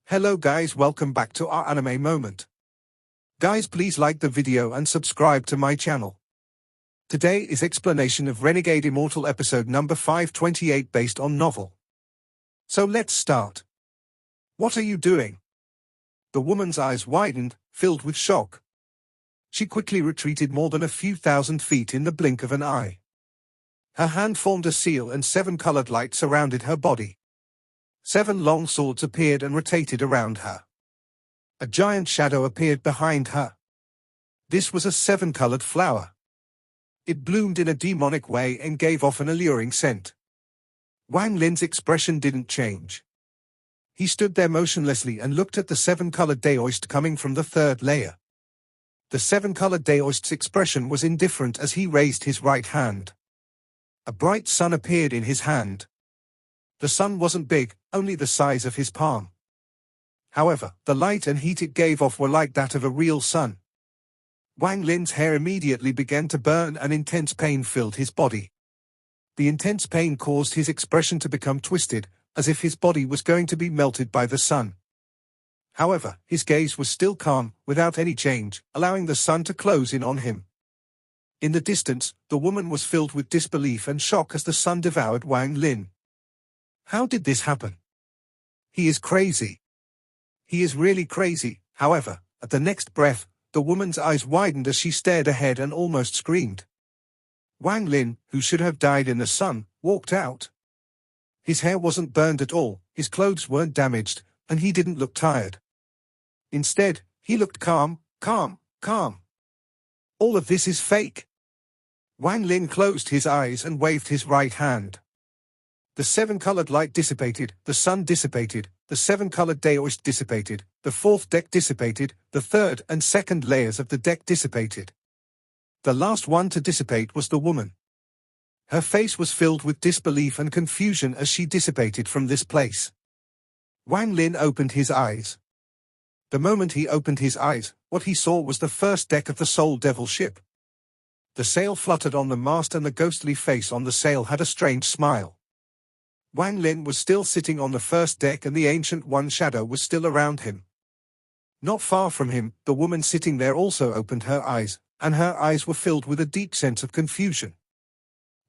Hello guys, welcome back to our anime moment. Guys, please like the video and subscribe to my channel. Today is explanation of Renegade Immortal episode number 528 based on novel. So let's start. What are you doing? The woman's eyes widened, filled with shock. She quickly retreated more than a few thousand feet in the blink of an eye. Her hand formed a seal and 7 colored lights surrounded her body. 7 long swords appeared and rotated around her. A giant shadow appeared behind her. This was a 7-colored flower. It bloomed in a demonic way and gave off an alluring scent. Wang Lin's expression didn't change. He stood there motionlessly and looked at the 7-colored daoist coming from the 3rd layer. The 7-colored daoist's expression was indifferent as he raised his right hand. A bright sun appeared in his hand. The sun wasn't big, only the size of his palm. However, the light and heat it gave off were like that of a real sun. Wang Lin's hair immediately began to burn and intense pain filled his body. The intense pain caused his expression to become twisted, as if his body was going to be melted by the sun. However, his gaze was still calm, without any change, allowing the sun to close in on him. In the distance, the woman was filled with disbelief and shock as the sun devoured Wang Lin. How did this happen? He is crazy. He is really crazy. However, at the next breath, the woman's eyes widened as she stared ahead and almost screamed. Wang Lin, who should have died in the sun, walked out. His hair wasn't burned at all, his clothes weren't damaged, and he didn't look tired. Instead, he looked calm. All of this is fake. Wang Lin closed his eyes and waved his right hand. The 7-colored light dissipated, the sun dissipated, the 7-colored daoist dissipated, the 4th deck dissipated, the 3rd and 2nd layers of the deck dissipated. The last one to dissipate was the woman. Her face was filled with disbelief and confusion as she dissipated from this place. Wang Lin opened his eyes. The moment he opened his eyes, what he saw was the 1st deck of the Soul Devil ship. The sail fluttered on the mast and the ghostly face on the sail had a strange smile. Wang Lin was still sitting on the 1st deck and the Ancient One shadow was still around him. Not far from him, the woman sitting there also opened her eyes, and her eyes were filled with a deep sense of confusion.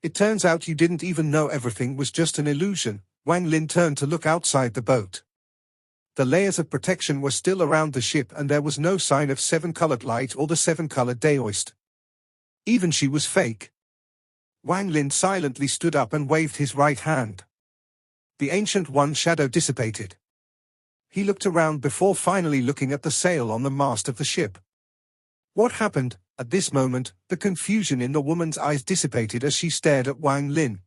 It turns out you didn't even know everything was just an illusion. Wang Lin turned to look outside the boat. The layers of protection were still around the ship and there was no sign of 7-colored light or the 7-colored daoist. Even she was fake. Wang Lin silently stood up and waved his right hand. The Ancient One shadow dissipated. He looked around before finally looking at the sail on the mast of the ship. What happened? At this moment, the confusion in the woman's eyes dissipated as she stared at Wang Lin.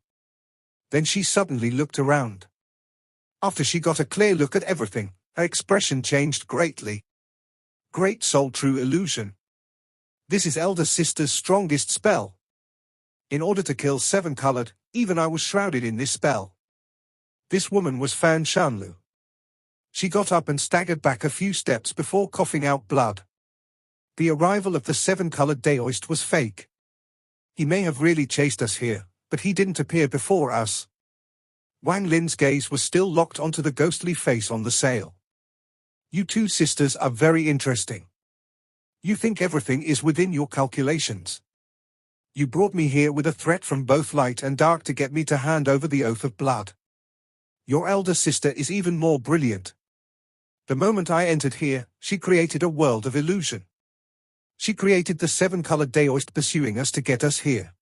Then she suddenly looked around. After she got a clear look at everything, her expression changed greatly. Great Soul True Illusion. This is Elder Sister's strongest spell. In order to kill 7-colored, even I was shrouded in this spell. This woman was Fan Shanlu. She got up and staggered back a few steps before coughing out blood. The arrival of the 7-colored daoist was fake. He may have really chased us here, but he didn't appear before us. Wang Lin's gaze was still locked onto the ghostly face on the sail. You two sisters are very interesting. You think everything is within your calculations. You brought me here with a threat from both light and dark to get me to hand over the oath of blood. Your elder sister is even more brilliant. The moment I entered here, she created a world of illusion. She created the 7-colored daoist pursuing us to get us here.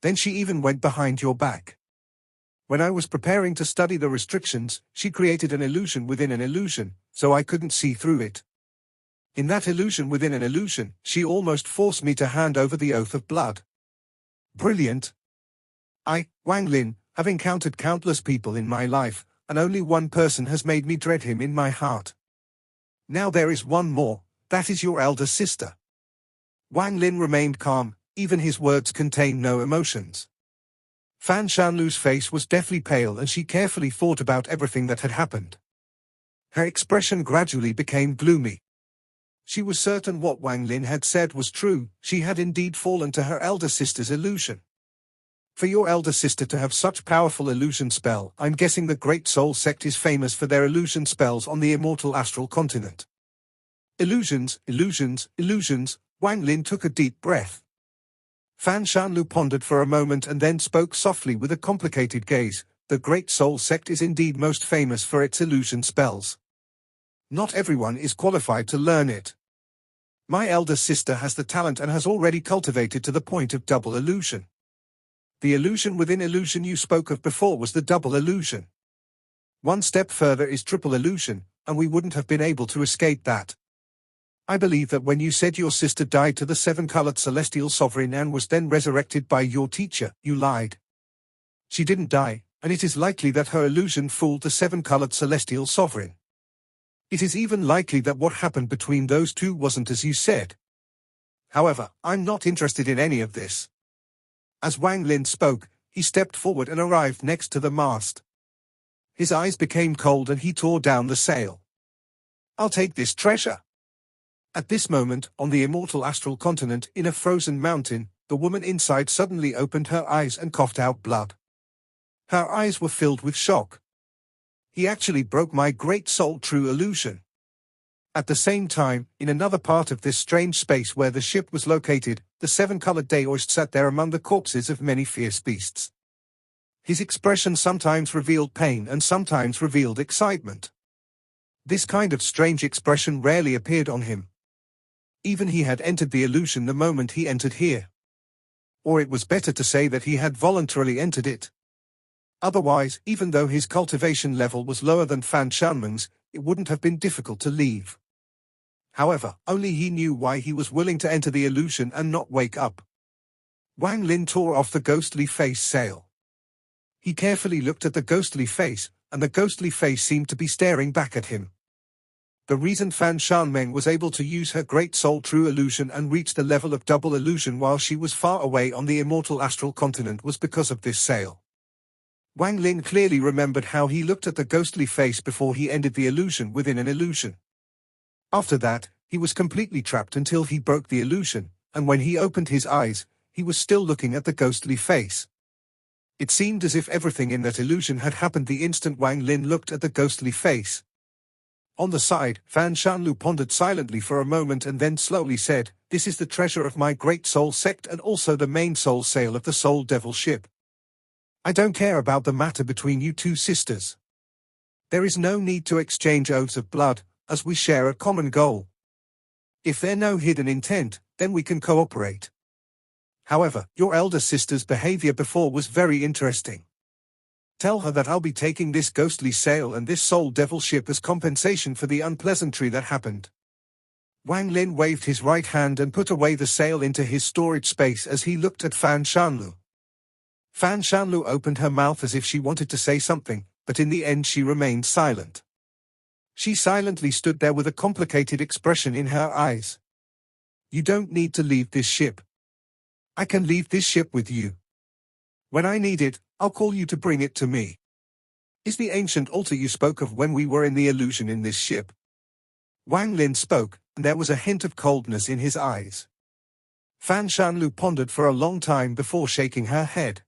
Then she even went behind your back. When I was preparing to study the restrictions, she created an illusion within an illusion, so I couldn't see through it. In that illusion within an illusion, she almost forced me to hand over the oath of blood. Brilliant. I, Wang Lin, have encountered countless people in my life, and only one person has made me dread him in my heart. Now there is one more, that is your elder sister. Wang Lin remained calm, even his words contained no emotions. Fan Shanlu's face was deathly pale and she carefully thought about everything that had happened. Her expression gradually became gloomy. She was certain what Wang Lin had said was true, she had indeed fallen to her elder sister's illusion. For your elder sister to have such powerful illusion spell, I'm guessing the Great Soul Sect is famous for their illusion spells on the immortal astral continent. Illusions, illusions, illusions. Wang Lin took a deep breath. Fan Shanlu pondered for a moment and then spoke softly with a complicated gaze. The Great Soul Sect is indeed most famous for its illusion spells. Not everyone is qualified to learn it. My elder sister has the talent and has already cultivated to the point of double illusion. The illusion within illusion you spoke of before was the double illusion. One step further is triple illusion, and we wouldn't have been able to escape that. I believe that when you said your sister died to the seven-colored celestial sovereign and was then resurrected by your teacher, you lied. She didn't die, and it is likely that her illusion fooled the seven-colored celestial sovereign. It is even likely that what happened between those two wasn't as you said. However, I'm not interested in any of this. As Wang Lin spoke, he stepped forward and arrived next to the mast. His eyes became cold and he tore down the sail. I'll take this treasure. At this moment, on the immortal astral continent, in a frozen mountain, the woman inside suddenly opened her eyes and coughed out blood. Her eyes were filled with shock. He actually broke my great soul true illusion. At the same time, in another part of this strange space where the ship was located, the seven-colored Daoist sat there among the corpses of many fierce beasts. His expression sometimes revealed pain and sometimes revealed excitement. This kind of strange expression rarely appeared on him. Even he had entered the illusion the moment he entered here. Or it was better to say that he had voluntarily entered it. Otherwise, even though his cultivation level was lower than Fan Shanmen's, it wouldn't have been difficult to leave. However, only he knew why he was willing to enter the illusion and not wake up. Wang Lin tore off the ghostly face sail. He carefully looked at the ghostly face, and the ghostly face seemed to be staring back at him. The reason Fan Shanmeng was able to use her great soul true illusion and reach the level of double illusion while she was far away on the immortal astral continent was because of this sail. Wang Lin clearly remembered how he looked at the ghostly face before he ended the illusion within an illusion. After that, he was completely trapped until he broke the illusion, and when he opened his eyes, he was still looking at the ghostly face. It seemed as if everything in that illusion had happened the instant Wang Lin looked at the ghostly face. On the side, Fan Shanlu pondered silently for a moment and then slowly said, "This is the treasure of my great soul sect and also the main soul sail of the Soul Devil ship. I don't care about the matter between you two sisters. There is no need to exchange oaths of blood, as we share a common goal. If there's no hidden intent, then we can cooperate. However, your elder sister's behavior before was very interesting. Tell her that I'll be taking this ghostly sail and this Soul Devil ship as compensation for the unpleasantry that happened." Wang Lin waved his right hand and put away the sail into his storage space as he looked at Fan Shanlu. Fan Shanlu opened her mouth as if she wanted to say something, but in the end she remained silent. She silently stood there with a complicated expression in her eyes. "You don't need to leave this ship. I can leave this ship with you. When I need it, I'll call you to bring it to me. Is the ancient altar you spoke of when we were in the illusion in this ship?" Wang Lin spoke, and there was a hint of coldness in his eyes. Fan Shanlu pondered for a long time before shaking her head.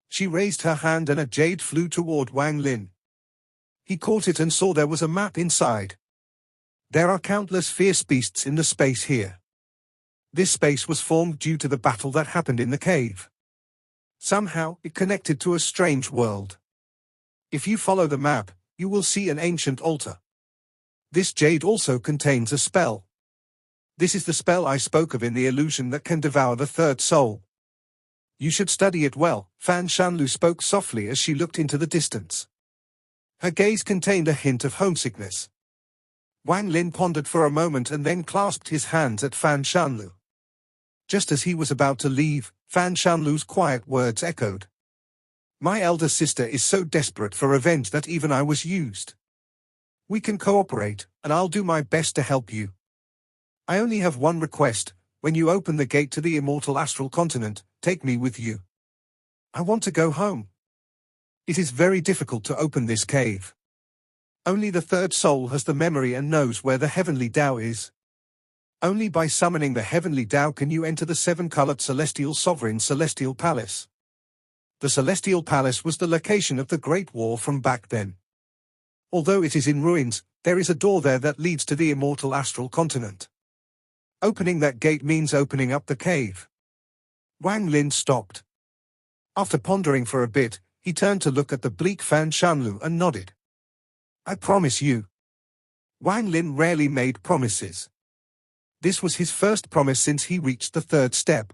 She raised her hand and a jade flew toward Wang Lin. He caught it and saw there was a map inside. There are countless fierce beasts in the space here. This space was formed due to the battle that happened in the cave. Somehow, it connected to a strange world. If you follow the map, you will see an ancient altar. This jade also contains a spell. This is the spell I spoke of in the illusion that can devour the third soul. You should study it well. Fan Shanlu spoke softly as she looked into the distance. Her gaze contained a hint of homesickness. Wang Lin pondered for a moment and then clasped his hands at Fan Shanlu. Just as he was about to leave, Fan Shanlu's quiet words echoed. "My elder sister is so desperate for revenge that even I was used. We can cooperate, and I'll do my best to help you. I only have one request: when you open the gate to the immortal astral continent, take me with you. I want to go home. It is very difficult to open this cave. Only the third soul has the memory and knows where the heavenly Tao is. Only by summoning the heavenly Tao can you enter the seven-colored celestial sovereign celestial palace. The Celestial Palace was the location of the Great War from back then. Although it is in ruins, there is a door there that leads to the immortal astral continent. Opening that gate means opening up the cave. Wang Lin stopped. After pondering for a bit, he turned to look at the bleak Fan Shanlu and nodded. I promise you. Wang Lin rarely made promises. This was his first promise since he reached the third step.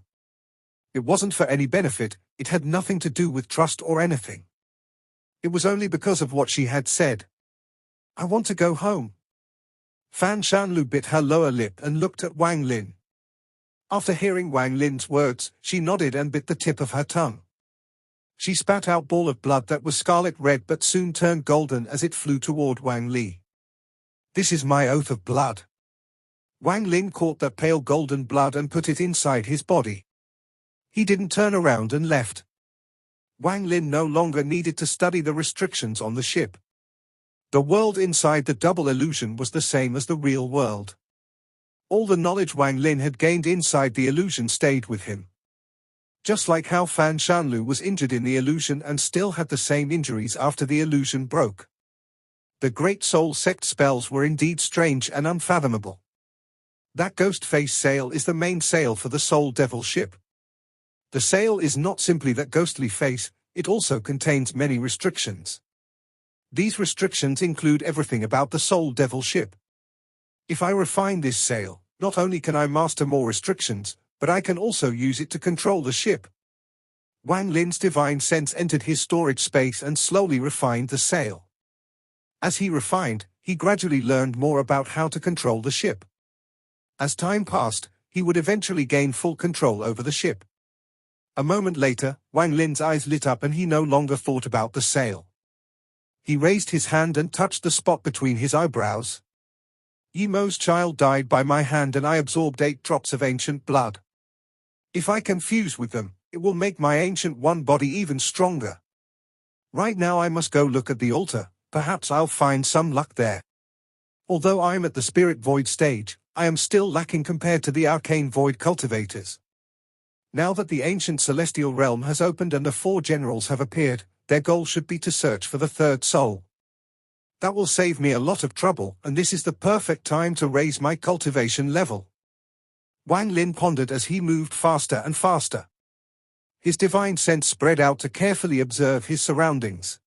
It wasn't for any benefit, it had nothing to do with trust or anything. It was only because of what she had said. I want to go home. Fan Shanlu bit her lower lip and looked at Wang Lin. After hearing Wang Lin's words, she nodded and bit the tip of her tongue. She spat out a ball of blood that was scarlet red but soon turned golden as it flew toward Wang Li. This is my oath of blood. Wang Lin caught that pale golden blood and put it inside his body. He didn't turn around and left. Wang Lin no longer needed to study the restrictions on the ship. The world inside the double illusion was the same as the real world. All the knowledge Wang Lin had gained inside the illusion stayed with him. Just like how Fan Shanlu was injured in the illusion and still had the same injuries after the illusion broke. The Great Soul Sect spells were indeed strange and unfathomable. That ghost face sail is the main sail for the Soul Devil ship. The sail is not simply that ghostly face, it also contains many restrictions. These restrictions include everything about the Soul Devil ship. If I refine this sail, not only can I master more restrictions, but I can also use it to control the ship. Wang Lin's divine sense entered his storage space and slowly refined the sail. As he refined, he gradually learned more about how to control the ship. As time passed, he would eventually gain full control over the ship. A moment later, Wang Lin's eyes lit up and he no longer thought about the sail. He raised his hand and touched the spot between his eyebrows. Yimo's child died by my hand and I absorbed 8 drops of ancient blood. If I can fuse with them, it will make my ancient one body even stronger. Right now I must go look at the altar, perhaps I'll find some luck there. Although I am at the spirit void stage, I am still lacking compared to the arcane void cultivators. Now that the ancient celestial realm has opened and the 4 generals have appeared, their goal should be to search for the third soul. That will save me a lot of trouble, and this is the perfect time to raise my cultivation level. Wang Lin pondered as he moved faster and faster. His divine sense spread out to carefully observe his surroundings.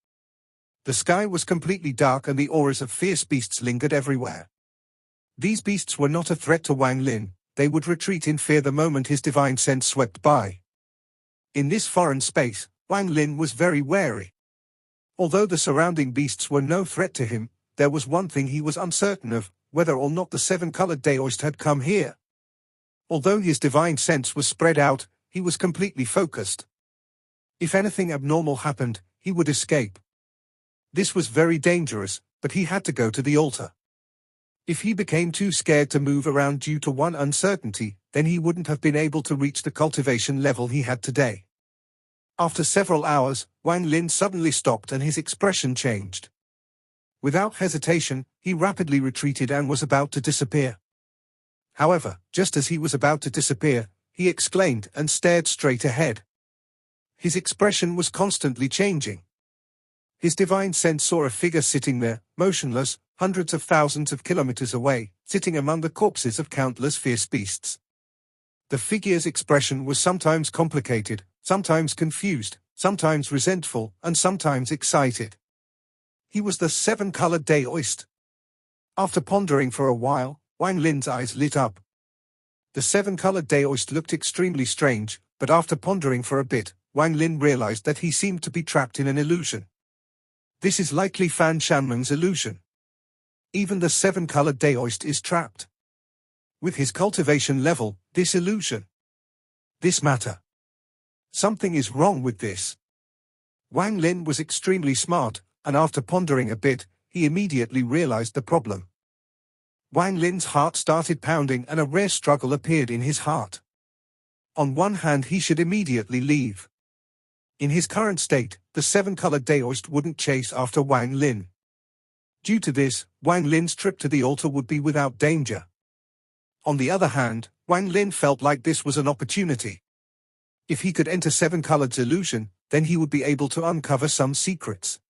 The sky was completely dark and the auras of fierce beasts lingered everywhere. These beasts were not a threat to Wang Lin, they would retreat in fear the moment his divine sense swept by. In this foreign space, Wang Lin was very wary. Although the surrounding beasts were no threat to him, there was one thing he was uncertain of, whether or not the 7-colored Daoist had come here. Although his divine sense was spread out, he was completely focused. If anything abnormal happened, he would escape. This was very dangerous, but he had to go to the altar. If he became too scared to move around due to one uncertainty, then he wouldn't have been able to reach the cultivation level he had today. After several hours, Wang Lin suddenly stopped and his expression changed. Without hesitation, he rapidly retreated and was about to disappear. However, just as he was about to disappear, he exclaimed and stared straight ahead. His expression was constantly changing. His divine sense saw a figure sitting there, motionless, hundreds of thousands of kilometers away, sitting among the corpses of countless fierce beasts. The figure's expression was sometimes complicated, sometimes confused, sometimes resentful, and sometimes excited. He was the 7-colored Daoist. After pondering for a while, Wang Lin's eyes lit up. The 7-colored Daoist looked extremely strange, but after pondering for a bit, Wang Lin realized that he seemed to be trapped in an illusion. This is likely Fan Shanlung's illusion. Even the 7-colored Daoist is trapped. With his cultivation level, this illusion. This matter. Something is wrong with this. Wang Lin was extremely smart, and after pondering a bit, he immediately realized the problem. Wang Lin's heart started pounding and a rare struggle appeared in his heart. On one hand, he should immediately leave. In his current state, the 7-colored Daoist wouldn't chase after Wang Lin. Due to this, Wang Lin's trip to the altar would be without danger. On the other hand, Wang Lin felt like this was an opportunity. If he could enter Seven Colored's illusion, then he would be able to uncover some secrets.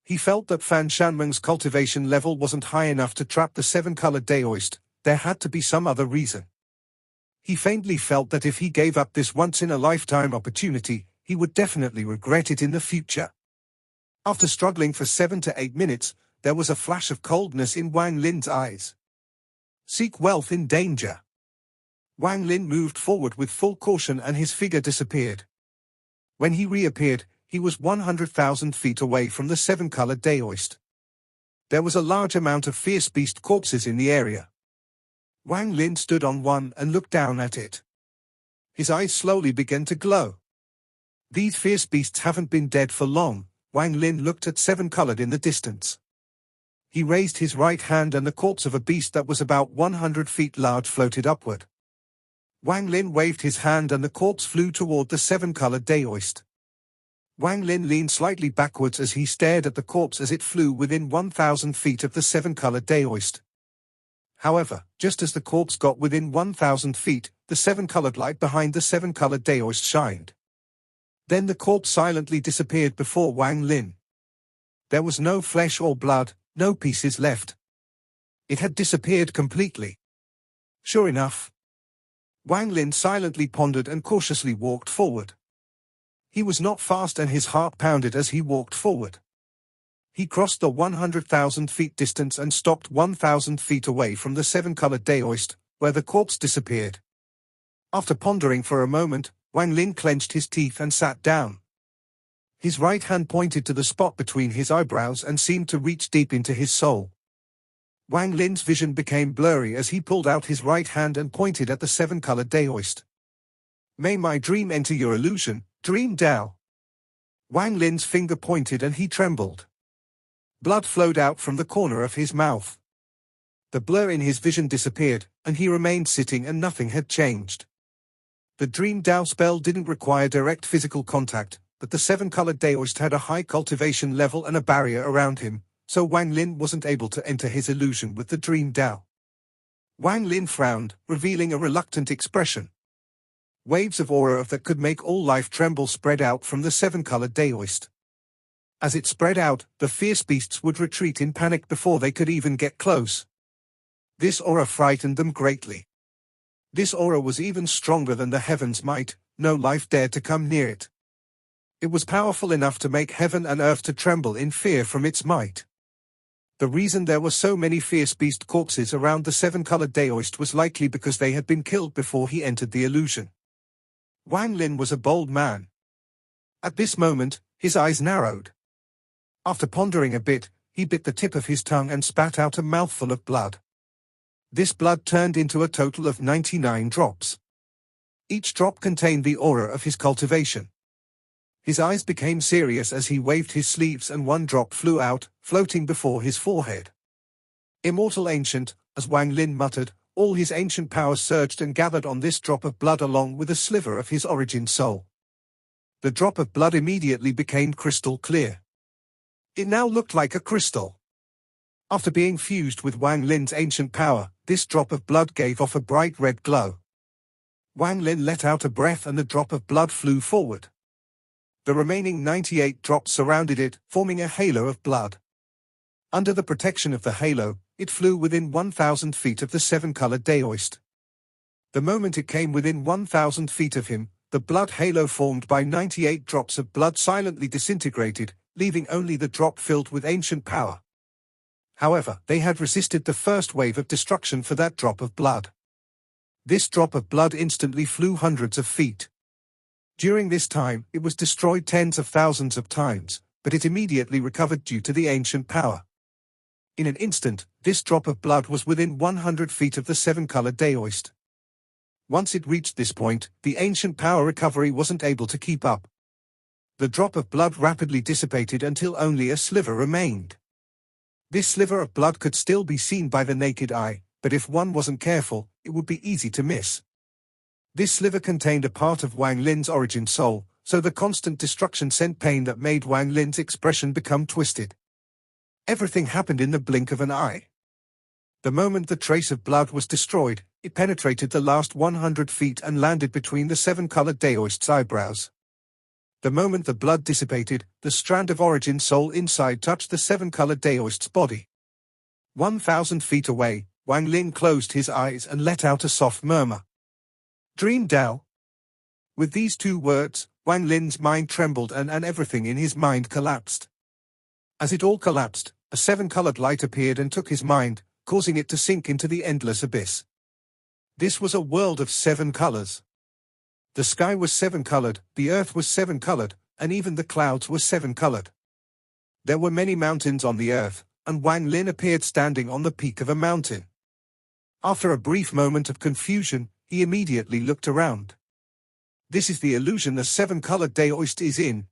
He felt that Fan Shanmeng's cultivation level wasn't high enough to trap the seven-colored Daoist. There had to be some other reason. He faintly felt that if he gave up this once-in-a-lifetime opportunity, he would definitely regret it in the future. After struggling for 7 to 8 minutes, there was a flash of coldness in Wang Lin's eyes. Seek wealth in danger. Wang Lin moved forward with full caution and his figure disappeared. When he reappeared, he was 100,000 feet away from the seven-colored Daoist. There was a large amount of fierce beast corpses in the area. Wang Lin stood on one and looked down at it. His eyes slowly began to glow. These fierce beasts haven't been dead for long. Wang Lin looked at seven-colored in the distance. He raised his right hand and the corpse of a beast that was about 100 feet large floated upward. Wang Lin waved his hand and the corpse flew toward the seven-colored Daoist. Wang Lin leaned slightly backwards as he stared at the corpse as it flew within 1,000 feet of the seven-colored Daoist. However, just as the corpse got within 1,000 feet, the seven-colored light behind the seven-colored Daoist shined. Then the corpse silently disappeared before Wang Lin. There was no flesh or blood, no pieces left. It had disappeared completely. Sure enough. Wang Lin silently pondered and cautiously walked forward. He was not fast and his heart pounded as he walked forward. He crossed the 100,000 feet distance and stopped 1,000 feet away from the seven-colored Daoist, where the corpse disappeared. After pondering for a moment, Wang Lin clenched his teeth and sat down. His right hand pointed to the spot between his eyebrows and seemed to reach deep into his soul. Wang Lin's vision became blurry as he pulled out his right hand and pointed at the seven-colored Daoist. May my dream enter your illusion, Dream Dao. Wang Lin's finger pointed and he trembled. Blood flowed out from the corner of his mouth. The blur in his vision disappeared, and he remained sitting and nothing had changed. The Dream Dao spell didn't require direct physical contact, but the seven-colored Daoist had a high cultivation level and a barrier around him, so Wang Lin wasn't able to enter his illusion with the Dream Dao. Wang Lin frowned, revealing a reluctant expression. Waves of aura that could make all life tremble spread out from the seven-colored Daoist. As it spread out, the fierce beasts would retreat in panic before they could even get close. This aura frightened them greatly. This aura was even stronger than the heaven's might, no life dared to come near it. It was powerful enough to make heaven and earth to tremble in fear from its might. The reason there were so many fierce beast corpses around the seven-colored Daoist was likely because they had been killed before he entered the illusion. Wang Lin was a bold man. At this moment, his eyes narrowed. After pondering a bit, he bit the tip of his tongue and spat out a mouthful of blood. This blood turned into a total of 99 drops. Each drop contained the aura of his cultivation. His eyes became serious as he waved his sleeves and one drop flew out, floating before his forehead. Immortal Ancient, as Wang Lin muttered, all his ancient powers surged and gathered on this drop of blood along with a sliver of his origin soul. The drop of blood immediately became crystal clear. It now looked like a crystal. After being fused with Wang Lin's ancient power, this drop of blood gave off a bright red glow. Wang Lin let out a breath and the drop of blood flew forward. The remaining 98 drops surrounded it, forming a halo of blood. Under the protection of the halo, it flew within 1,000 feet of the seven-colored Daoist. The moment it came within 1,000 feet of him, the blood halo formed by 98 drops of blood silently disintegrated, leaving only the drop filled with ancient power. However, they had resisted the first wave of destruction for that drop of blood. This drop of blood instantly flew hundreds of feet. During this time, it was destroyed tens of thousands of times, but it immediately recovered due to the ancient power. In an instant, this drop of blood was within 100 feet of the seven-colored Daoist. Once it reached this point, the ancient power recovery wasn't able to keep up. The drop of blood rapidly dissipated until only a sliver remained. This sliver of blood could still be seen by the naked eye, but if one wasn't careful, it would be easy to miss. This sliver contained a part of Wang Lin's origin soul, so the constant destruction sent pain that made Wang Lin's expression become twisted. Everything happened in the blink of an eye. The moment the trace of blood was destroyed, It penetrated the last 100 feet and landed between the seven-colored Daoist's eyebrows. The moment the blood dissipated, the strand of origin soul inside touched the seven-colored Daoist's body. 1,000 feet away, Wang Lin closed his eyes and let out a soft murmur. Dream Dao. With these two words, Wang Lin's mind trembled and everything in his mind collapsed. As it all collapsed, a seven-colored light appeared and took his mind, causing it to sink into the endless abyss. This was a world of 7 colors. The sky was 7-colored, the earth was 7-colored, and even the clouds were 7-colored. There were many mountains on the earth, and Wang Lin appeared standing on the peak of a mountain. After a brief moment of confusion, he immediately looked around. This is the illusion the 7-colored Daoist is in.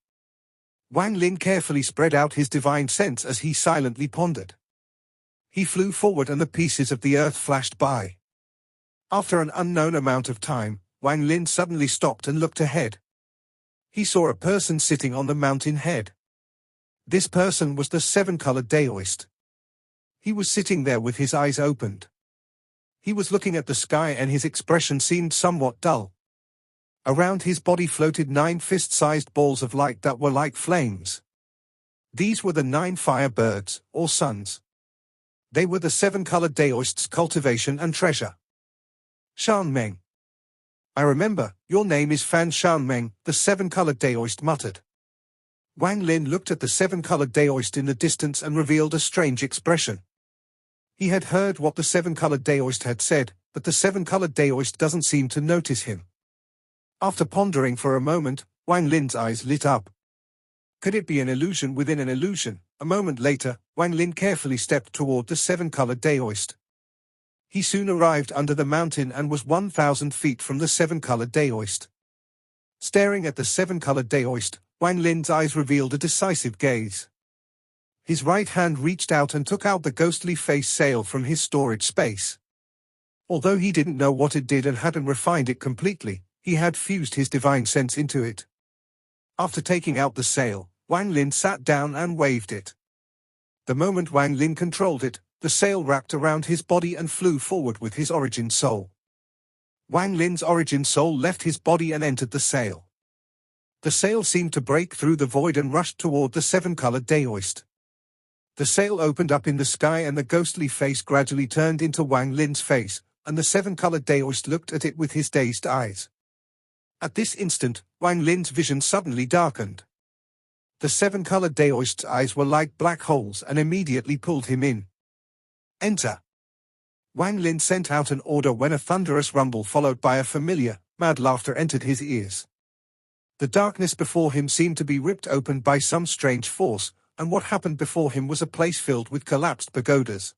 Wang Lin carefully spread out his divine sense as he silently pondered. He flew forward and the pieces of the earth flashed by. After an unknown amount of time, Wang Lin suddenly stopped and looked ahead. He saw a person sitting on the mountain head. This person was the 7-colored Daoist. He was sitting there with his eyes opened. He was looking at the sky and his expression seemed somewhat dull. Around his body floated 9 fist-sized balls of light that were like flames. These were the 9 fire birds, or suns. They were the 7-colored Daoist's cultivation and treasure. Shan Meng. I remember, your name is Fan Shan Meng, the 7-colored Daoist muttered. Wang Lin looked at the 7-colored Daoist in the distance and revealed a strange expression. He had heard what the 7-colored Daoist had said, but the 7-colored Daoist doesn't seem to notice him. After pondering for a moment, Wang Lin's eyes lit up. Could it be an illusion within an illusion? A moment later, Wang Lin carefully stepped toward the 7-colored Daoist. He soon arrived under the mountain and was 1,000 feet from the 7-colored Daoist. Staring at the 7-colored Daoist, Wang Lin's eyes revealed a decisive gaze. His right hand reached out and took out the ghostly face sail from his storage space. Although he didn't know what it did and hadn't refined it completely, he had fused his divine sense into it. After taking out the sail, Wang Lin sat down and waved it. The moment Wang Lin controlled it, the sail wrapped around his body and flew forward with his origin soul. Wang Lin's origin soul left his body and entered the sail. The sail seemed to break through the void and rushed toward the 7-colored Daoist. The sail opened up in the sky and the ghostly face gradually turned into Wang Lin's face, and the 7-colored Daoist looked at it with his dazed eyes. At this instant, Wang Lin's vision suddenly darkened. The 7-colored Daoist's eyes were like black holes and immediately pulled him in. Enter. Wang Lin sent out an order when a thunderous rumble followed by a familiar, mad laughter entered his ears. The darkness before him seemed to be ripped open by some strange force, and what happened before him was a place filled with collapsed pagodas.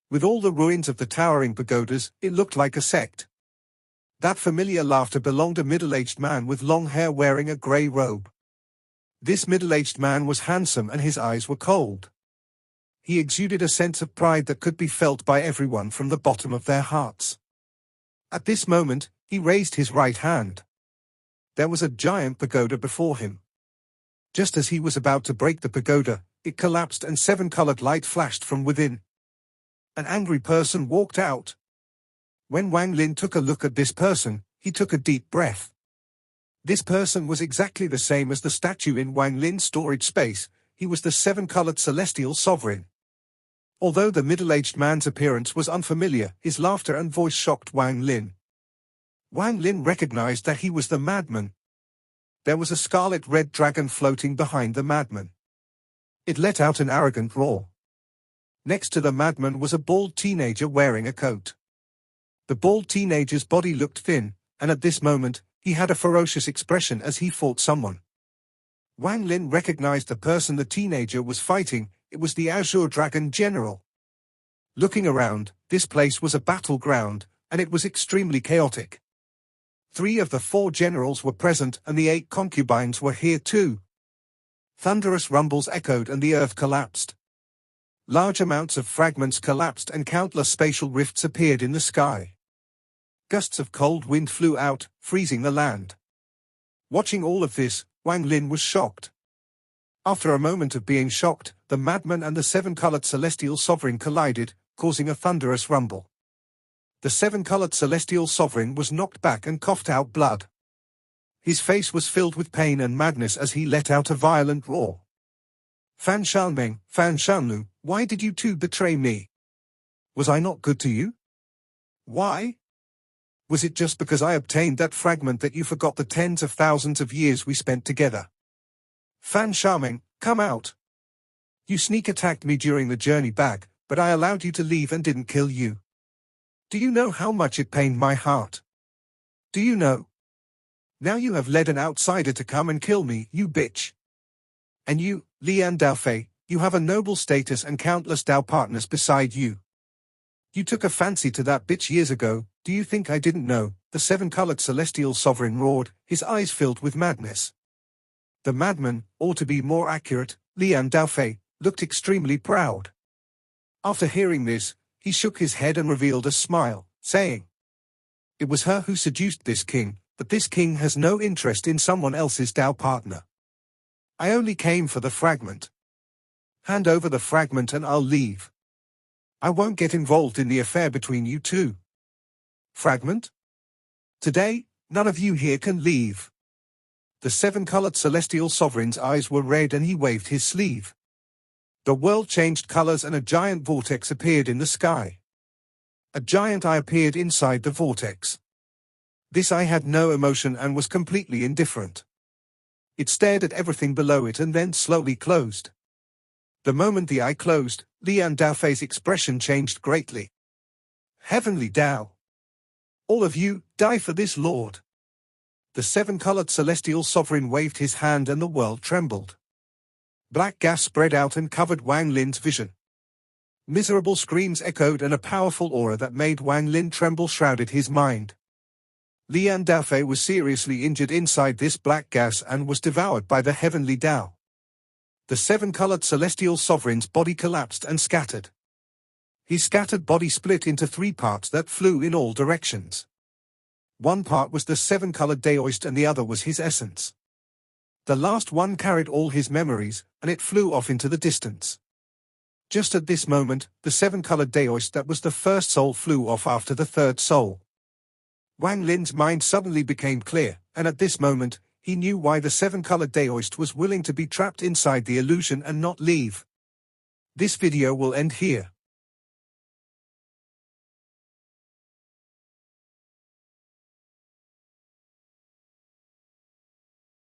With all the ruins of the towering pagodas, it looked like a sect. That familiar laughter belonged to a middle-aged man with long hair wearing a grey robe. This middle-aged man was handsome and his eyes were cold. He exuded a sense of pride that could be felt by everyone from the bottom of their hearts. At this moment, he raised his right hand. There was a giant pagoda before him. Just as he was about to break the pagoda, it collapsed and 7-colored light flashed from within. An angry person walked out. When Wang Lin took a look at this person, he took a deep breath. This person was exactly the same as the statue in Wang Lin's storage space. He was the 7-colored celestial sovereign. Although the middle-aged man's appearance was unfamiliar, his laughter and voice shocked Wang Lin. Wang Lin recognized that he was the madman. There was a scarlet-red dragon floating behind the madman. It let out an arrogant roar. Next to the madman was a bald teenager wearing a coat. The bald teenager's body looked thin, and at this moment, he had a ferocious expression as he fought someone. Wang Lin recognized the person the teenager was fighting. It was the Azure Dragon General. Looking around, this place was a battleground, and it was extremely chaotic. 3 of the 4 generals were present and the 8 concubines were here too. Thunderous rumbles echoed and the earth collapsed. Large amounts of fragments collapsed and countless spatial rifts appeared in the sky. Gusts of cold wind flew out, freezing the land. Watching all of this, Wang Lin was shocked. After a moment of being shocked, the madman and the 7-colored celestial sovereign collided, causing a thunderous rumble. The seven-colored celestial sovereign was knocked back and coughed out blood. His face was filled with pain and madness as he let out a violent roar. Fan Shanmeng, Fan Shanlu, why did you two betray me? Was I not good to you? Why? Was it just because I obtained that fragment that you forgot the tens of thousands of years we spent together? Fan Shanmeng, come out. You sneak attacked me during the journey back, but I allowed you to leave and didn't kill you. Do you know how much it pained my heart? Do you know? Now you have led an outsider to come and kill me, you bitch. And you, Lian Daofei, you have a noble status and countless Dao partners beside you. You took a fancy to that bitch years ago, do you think I didn't know? The seven-colored celestial sovereign roared, his eyes filled with madness. The madman, or to be more accurate, Lian Daofei, looked extremely proud. After hearing this, he shook his head and revealed a smile, saying, "It was her who seduced this king, but this king has no interest in someone else's Dao partner. I only came for the fragment. Hand over the fragment and I'll leave. I won't get involved in the affair between you two." Fragment? Today, none of you here can leave. The seven-colored celestial sovereign's eyes were red and he waved his sleeve. The world changed colors and a giant vortex appeared in the sky. A giant eye appeared inside the vortex. This eye had no emotion and was completely indifferent. It stared at everything below it and then slowly closed. The moment the eye closed, Lian Daofei's expression changed greatly. Heavenly Dao! All of you, die for this lord! The seven-colored celestial sovereign waved his hand and the world trembled. Black gas spread out and covered Wang Lin's vision. Miserable screams echoed and a powerful aura that made Wang Lin tremble shrouded his mind. Lian Daofei was seriously injured inside this black gas and was devoured by the heavenly Dao. The seven-colored celestial sovereign's body collapsed and scattered. His scattered body split into three parts that flew in all directions. One part was the seven-colored Daoist and the other was his essence. The last one carried all his memories, and it flew off into the distance. Just at this moment, the seven-colored Daoist that was the first soul flew off after the third soul. Wang Lin's mind suddenly became clear, and at this moment, he knew why the seven-colored Daoist was willing to be trapped inside the illusion and not leave. This video will end here.